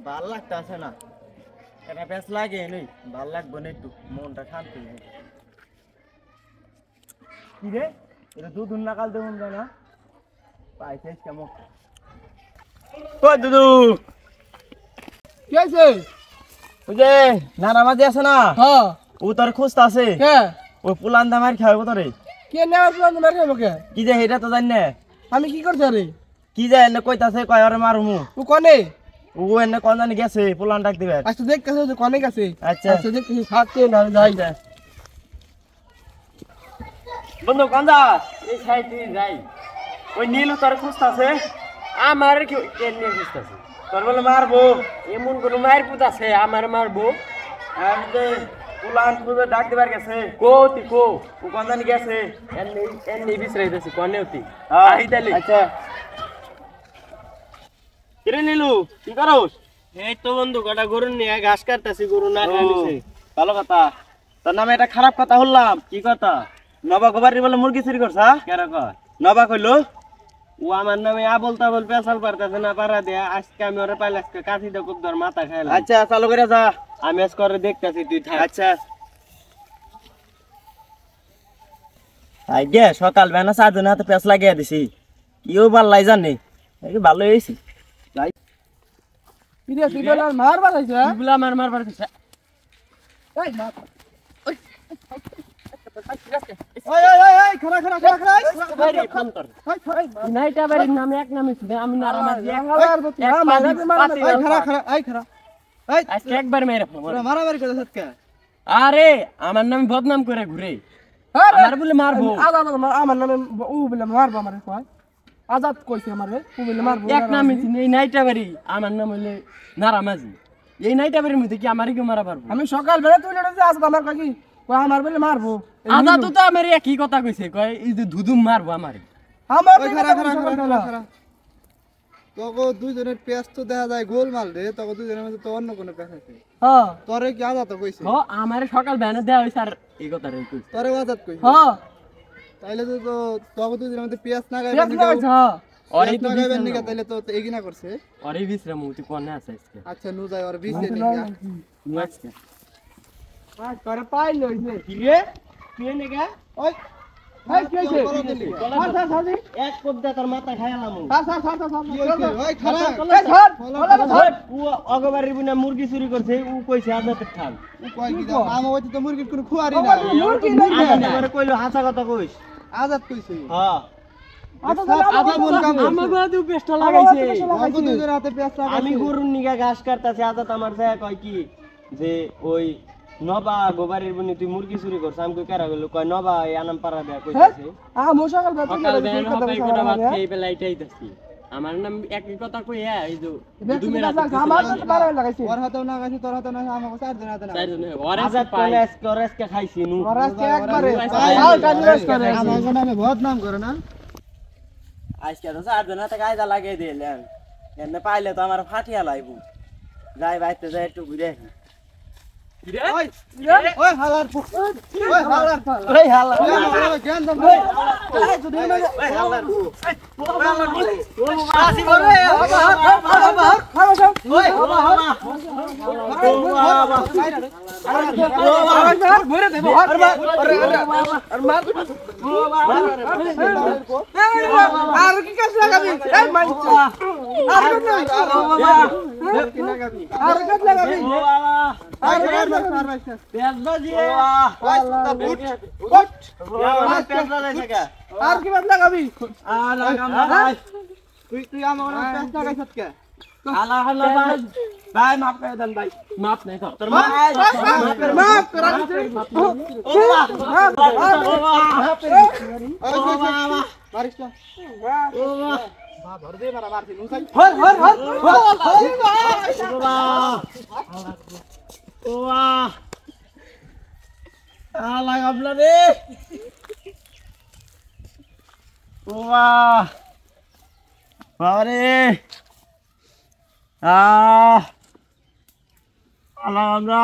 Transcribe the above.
ভাল লাগতেছে না, এটা বেশ লাগে নেই, ভাল লাগবে না, একটু মনটা শান্তি নেই। কি রে, এটা দুধ নাকাল দেবো না পাইছে কেমন? ও দুদু কি আছে? ওই যে নারামাজি আছে না, হ্যাঁ ও তোর খুঁজতে আছে। কে? ওই পুলান দামার খাওয়াবো তোরে। কে নেওয়ার প্ল্যান তোমার খাবো কে? কি যে এটা তো জানি না, আমি কি করতে রে? কি যে এনে কইতাছে কয় আরে মারমু। ও কোনে? ও এনে কোন জানি গেছে পুলান ডাক দিবে। আচ্ছা দেখতেছো যে কোনে গেছে? আচ্ছা আচ্ছা দেখতেছি থাকতে না যাই যা। বন্ধু কান্দা এই সাইডে যাই, ওই নীলু তোর খুঁজতাছে। আমার কি কেনে বুঝতাছে তোর বলে মারবো, এমন কোন মায়ের পুত আছে আমার মারবো? আর যে পুলান খুঁজে ডাক দিবার গেছে। কো তুই কো ও কোন জানি গেছে। এনে এনে বিছরাইতেছি কোনে উতি হ্যাঁ, আহিতালি। আচ্ছা কিরে নীলু কি করস? এই তো বন্ধু কটা গরু নিয়ে ঘাস কাটতাছি, গরু না খাইছে। ভালো কথা। তোর নামে একটা খারাপ কথা শুনলাম। কি কথা? নবা গোবারি বলে মুরগি চুরি করছা? কেন কয়? নবা কইলো ও আমার নামে আবল তাবল পেছাল পারতেছে না, পারা দেয়া। আজকে আমি ওরে পাইলে আজকে কাশি দিয়ে খুব ধর মাথা খাইলাম। আচ্ছা চালু করে যা। আমি আজ করে দেখতেছি, তুই থাক। আচ্ছা আগে সকাল বেলা চারজন হাতে পেঁচ লাগিয়ে দিছি, কেউ ভাল লাই জানি ভালো হয়েছি। কি রে তুই বল মার বাড়াইছ? তুইগুলা আমার মার পারতেছে। এই মার। ওই ওই ওই ওই খরা খরা খরা খরা। বাইরে ফোন কর। ওই নাইটা বাড়ির নামে এক নামে ছিল, আমি নারামাজি এক খরা খরা এই খরা। এই আজকে একবার মেরে ফোন। তোরা মারামারি করছিস কে? আরে আমার নামে বদনাম করে ঘুরে, আমার বলে মারবো। আজাদ আমার নামে ও বলে মারবো আমারে কয়। আজাদ কইছে আমারে ও বলে মারবো। এক নামে ছিল এই নাইটা বাড়ি, আমার নাম হইলে নারামাজি। এই নাইটা বাড়ির মধ্যে কি আমারই কেউ মারা পারবো? আমি সকাল বেলা তুই লড়ে আজাদ আমার কয় কি কয় আমার বলে মারবো। আদা তো আমার একই কথা কইছে, কয় এই যে ধুধুম মারবো আমারে। আমার খরা খরা খরা খরা। তোকে দুইজনের পেঁচ তো দেখা যায় গোলমাল রে, তোকে দুইজনের মধ্যে তো অন্য কোনো পেঁচ আছে। হ্যাঁ তোরে কি আজাদ কইছে? ও আমারে সকাল বেলা দেয়া হইছে, আর এই কথা রে কইছে। তোরে আজাদ কইছে? হ্যাঁ তাইলে তো তোকে দুইজনের মধ্যে পেঁচ না পেঁচ গাইবেন লাগাইছে। হ্যাঁ ওরে তো গাইবেন নিকা, তাইলে তো এগিনা করছে। ওরে বিশ্রাম তুই কোনে আছে আজকে? আচ্ছা নু যাই ওর বিছে নিকা। তুই আজকে আজ করে পাই লইছে। কি রে তুই নেগা ওই এই কি হইছে? কি স্যার স্যার এক পদ্দা তোর মাথা খাইলাম। স্যার হইছে? ওই খারা এই স্যার ও অগবারির বুনা মুরগি চুরি করছে, ও কইছে আদাতের ঠাল। ও কয় কি দাও? আমার হইতে তো মুরগির কোনো খুয়ারি না। মুরগি নাই। আমারে কইলো হাসা কথা কইস। আজাদ কইছে। হ্যাঁ আদা মন কাম আমাকে আদু পেস্ট লাগাইছে। তোকে দুইজনের হাতে পেঁচ লাগাইছে। আমি গরুর নিগা ঘাস কাটতাছি, আদাত আমার যায় কয় কি যে ওই নবা গোবারির বুনি তুই মুরগি চুরি করছ। আমি কই কারা গেল, কয় নবা এই আনাম পাড়া দেয়া কইতাছে। সকাল বেলা সকাল বেলা হবে কোটা ভাত খেয়ে বেলা এটাইতাছি। আমার নাম একই কথা কই এই যে দুমের আমার তো বারে লাগাইছে। ওর হাতেও না গাইছে, তোর হাতেও না, আমাকে চারজনের হাতে না। চারজনে ওরে আজাদ পাই কইলে আজকে খাইছি নু। ওরা আজকে একবারে ভাই, আও কাজুরাস করে। আমার নামে বদনাম করে না। আজকে তো চারজন হাতে কায়দা লাগিয়ে দিলেন, এনে পাইলে তো আমার ফাটিয়া লাইব। যাই বাইতে যাই একটু ঘুরে আসি। ওই ওই হালার ওই হালার ওই হাল্লা ওই জ্ঞান দাম। ওই হাল্লা আসি বলে ওই ঘুরে দেব। আর কি কাজ লাগাবি? এই মাইছ। আর কাজ লাগাবি? আর কি বাদ লাগাবি? তুই আমার পেঁচ লাগাইছিস কে? ভাই মাফ করে দেন ভাই। মাপ নাই তো তোর মাফ করা দিছে। মারিস না। হর হর হর। বাহ বাবারে আল্লাহ আমরা